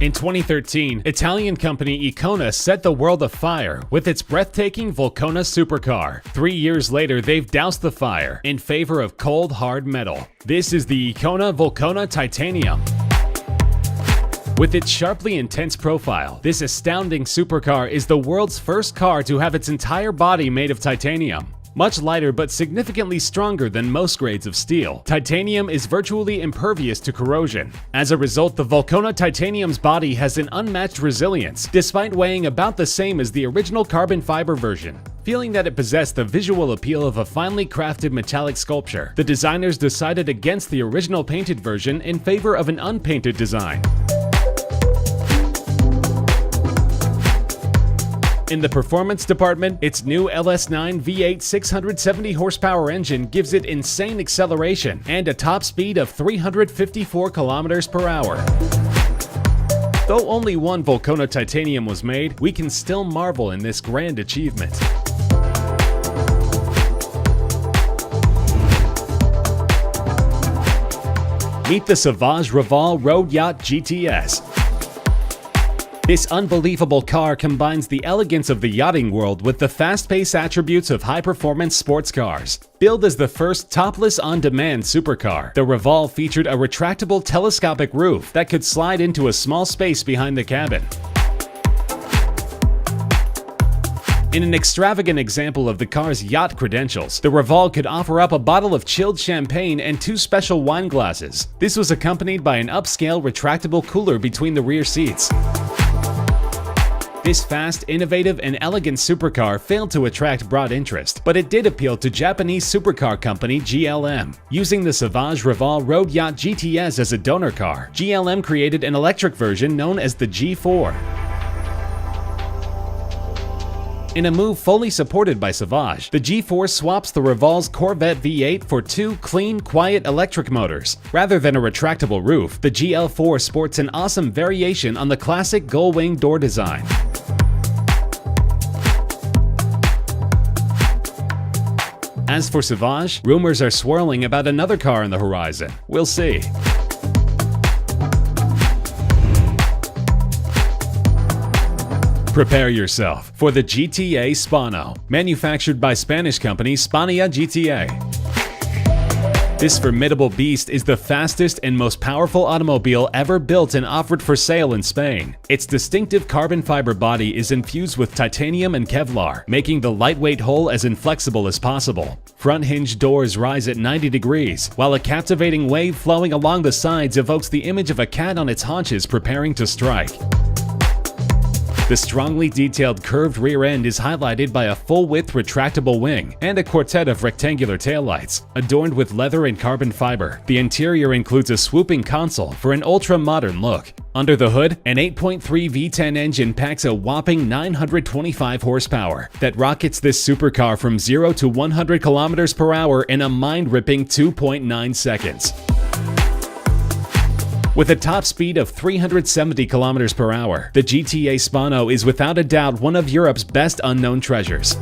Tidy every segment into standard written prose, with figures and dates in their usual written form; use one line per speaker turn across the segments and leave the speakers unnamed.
In 2013, Italian company Icona set the world afire with its breathtaking Volcona supercar. 3 years later, they've doused the fire in favor of cold, hard metal. This is the Icona Volcona Titanium. With its sharply intense profile, this astounding supercar is the world's first car to have its entire body made of titanium. Much lighter but significantly stronger than most grades of steel, titanium is virtually impervious to corrosion. As a result, the Volcona Titanium's body has an unmatched resilience, despite weighing about the same as the original carbon fiber version. Feeling that it possessed the visual appeal of a finely crafted metallic sculpture, the designers decided against the original painted version in favor of an unpainted design. In the performance department, its new LS9 V8 670 horsepower engine gives it insane acceleration and a top speed of 354 kilometers per hour. Though only one Volcona Titanium was made, we can still marvel in this grand achievement. Meet the Savage Raval Road Yacht GTS. This unbelievable car combines the elegance of the yachting world with the fast-paced attributes of high-performance sports cars. Billed as the first topless on-demand supercar, the Raval featured a retractable telescopic roof that could slide into a small space behind the cabin. In an extravagant example of the car's yacht credentials, the Raval could offer up a bottle of chilled champagne and 2 special wine glasses. This was accompanied by an upscale retractable cooler between the rear seats. This fast, innovative, and elegant supercar failed to attract broad interest, but it did appeal to Japanese supercar company GLM. Using the Savage Raval Road Yacht GTS as a donor car, GLM created an electric version known as the G4. In a move fully supported by Savage, the G4 swaps the Raval's Corvette V8 for 2 clean, quiet electric motors. Rather than a retractable roof, the GL4 sports an awesome variation on the classic gull-wing door design. As for Savage, rumors are swirling about another car on the horizon. We'll see. Prepare yourself for the GTA Spano, manufactured by Spanish company Spania GTA. This formidable beast is the fastest and most powerful automobile ever built and offered for sale in Spain. Its distinctive carbon fiber body is infused with titanium and Kevlar, making the lightweight hull as inflexible as possible. Front hinge doors rise at 90 degrees, while a captivating wave flowing along the sides evokes the image of a cat on its haunches preparing to strike. The strongly detailed curved rear end is highlighted by a full-width retractable wing and a quartet of rectangular taillights, adorned with leather and carbon fiber. The interior includes a swooping console for an ultra-modern look. Under the hood, an 8.3 V10 engine packs a whopping 925 horsepower that rockets this supercar from 0 to 100 kilometers per hour in a mind-ripping 2.9 seconds. With a top speed of 370 kilometers per hour, the GTA Spano is without a doubt one of Europe's best unknown treasures.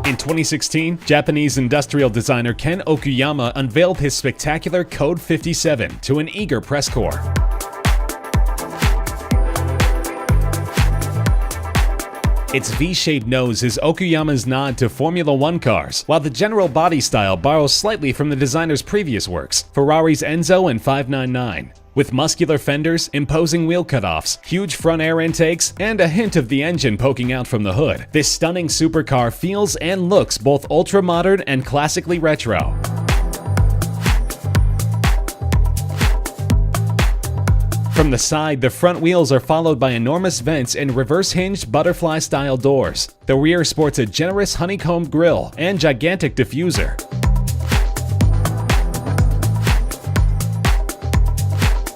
In 2016, Japanese industrial designer Ken Okuyama unveiled his spectacular Code 57 to an eager press corps. Its V-shaped nose is Okuyama's nod to Formula One cars, while the general body style borrows slightly from the designer's previous works, Ferrari's Enzo and 599. With muscular fenders, imposing wheel cutoffs, huge front air intakes, and a hint of the engine poking out from the hood, this stunning supercar feels and looks both ultra-modern and classically retro. From the side, the front wheels are followed by enormous vents and reverse-hinged butterfly-style doors. The rear sports a generous honeycombed grille and gigantic diffuser.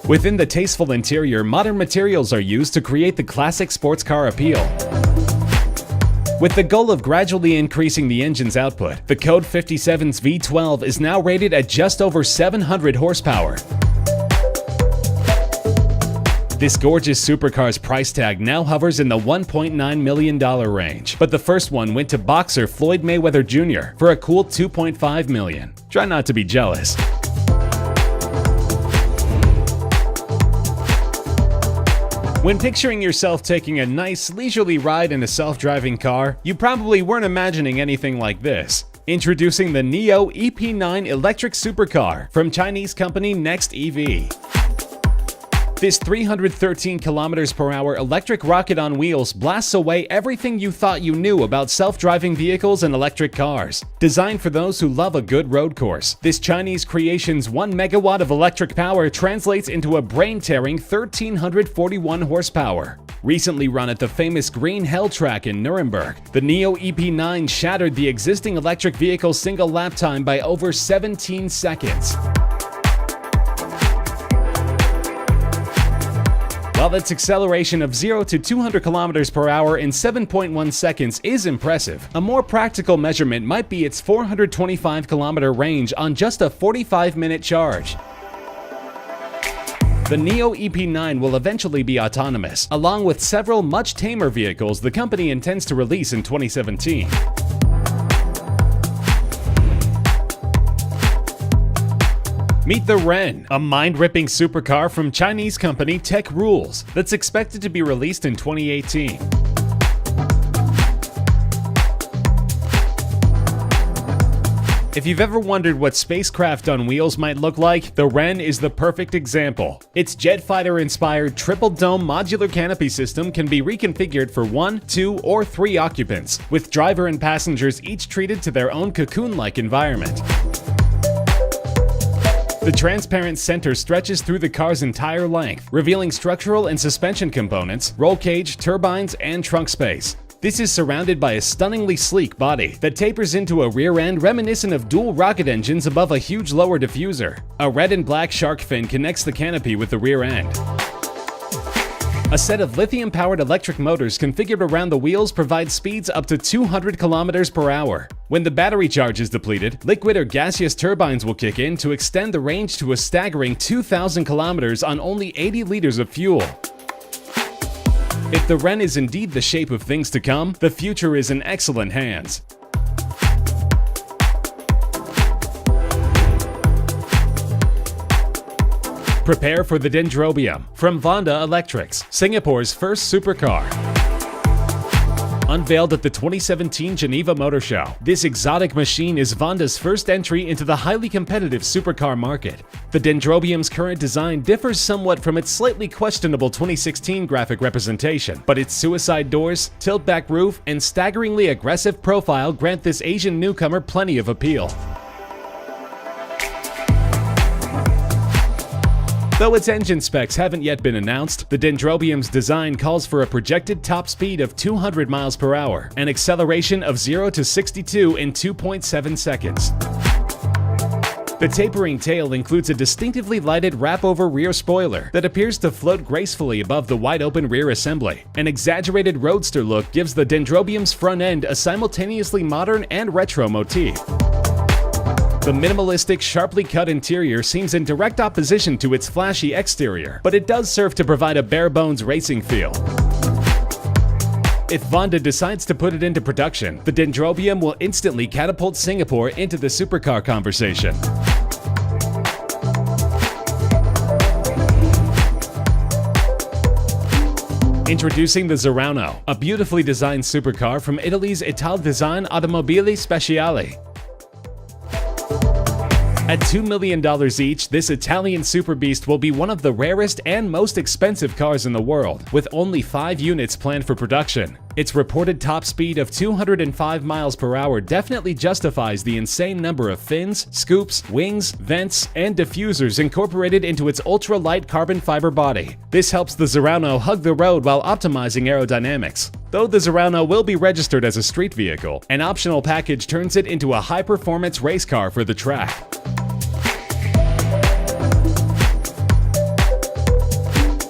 Within the tasteful interior, modern materials are used to create the classic sports car appeal. With the goal of gradually increasing the engine's output, the Code 57's V12 is now rated at just over 700 horsepower. This gorgeous supercar's price tag now hovers in the $1.9 million range, but the first one went to boxer Floyd Mayweather Jr. for a cool $2.5 million. Try not to be jealous. When picturing yourself taking a nice, leisurely ride in a self-driving car, you probably weren't imagining anything like this. Introducing the NIO EP9 electric supercar from Chinese company Next EV. This 313 km/h electric rocket on wheels blasts away everything you thought you knew about self-driving vehicles and electric cars. Designed for those who love a good road course, this Chinese creation's 1 megawatt of electric power translates into a brain-tearing 1,341 horsepower. Recently run at the famous Green Hell track in Nuremberg, the NIO EP9 shattered the existing electric vehicle single lap time by over 17 seconds. While its acceleration of 0 to 200 km/h in 7.1 seconds is impressive, a more practical measurement might be its 425-km range on just a 45-minute charge. The NIO EP9 will eventually be autonomous, along with several much tamer vehicles the company intends to release in 2017. Meet the Ren, a mind-ripping supercar from Chinese company Tech Rules that's expected to be released in 2018. If you've ever wondered what spacecraft on wheels might look like, the Ren is the perfect example. Its jet fighter-inspired triple-dome modular canopy system can be reconfigured for 1, 2, or 3 occupants, with driver and passengers each treated to their own cocoon-like environment. The transparent center stretches through the car's entire length, revealing structural and suspension components, roll cage, turbines, and trunk space. This is surrounded by a stunningly sleek body that tapers into a rear end reminiscent of dual rocket engines above a huge lower diffuser. A red and black shark fin connects the canopy with the rear end. A set of lithium-powered electric motors configured around the wheels provide speeds up to 200 km/h. When the battery charge is depleted, liquid or gaseous turbines will kick in to extend the range to a staggering 2,000 km on only 80 liters of fuel. If the Ren is indeed the shape of things to come, the future is in excellent hands. Prepare for the Dendrobium from Vonda Electrics, Singapore's first supercar. Unveiled at the 2017 Geneva Motor Show, this exotic machine is Vonda's first entry into the highly competitive supercar market. The Dendrobium's current design differs somewhat from its slightly questionable 2016 graphic representation, but its suicide doors, tilt-back roof, and staggeringly aggressive profile grant this Asian newcomer plenty of appeal. Though its engine specs haven't yet been announced, the Dendrobium's design calls for a projected top speed of 200 mph, an acceleration of 0 to 62 in 2.7 seconds. The tapering tail includes a distinctively lighted wrap-over rear spoiler that appears to float gracefully above the wide-open rear assembly. An exaggerated roadster look gives the Dendrobium's front end a simultaneously modern and retro motif. The minimalistic, sharply cut interior seems in direct opposition to its flashy exterior, but it does serve to provide a bare-bones racing feel. If Vonda decides to put it into production, the Dendrobium will instantly catapult Singapore into the supercar conversation. Introducing the Zerauno, a beautifully designed supercar from Italy's Italdesign Automobili Speciali. At $2 million each, this Italian super beast will be one of the rarest and most expensive cars in the world, with only 5 units planned for production. Its reported top speed of 205 mph definitely justifies the insane number of fins, scoops, wings, vents, and diffusers incorporated into its ultra-light carbon fiber body. This helps the Zerauno hug the road while optimizing aerodynamics. Though the Zerauno will be registered as a street vehicle, an optional package turns it into a high-performance race car for the track.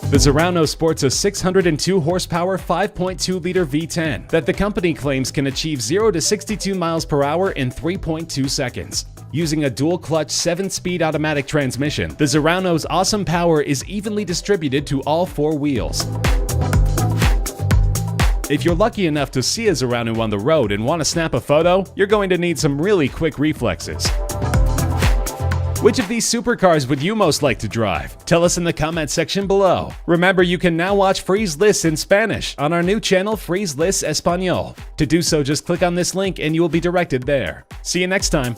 The Zerauno sports a 602 horsepower 5.2-liter V10 that the company claims can achieve 0 to 62 mph in 3.2 seconds. Using a dual-clutch 7-speed automatic transmission, the Zerauno's awesome power is evenly distributed to all 4 wheels. If you're lucky enough to see a Zerauno on the road and want to snap a photo, you're going to need some really quick reflexes. Which of these supercars would you most like to drive? Tell us in the comment section below. Remember, you can now watch Freeze Lists in Spanish on our new channel, Freeze Lists Español. To do so, just click on this link and you will be directed there. See you next time.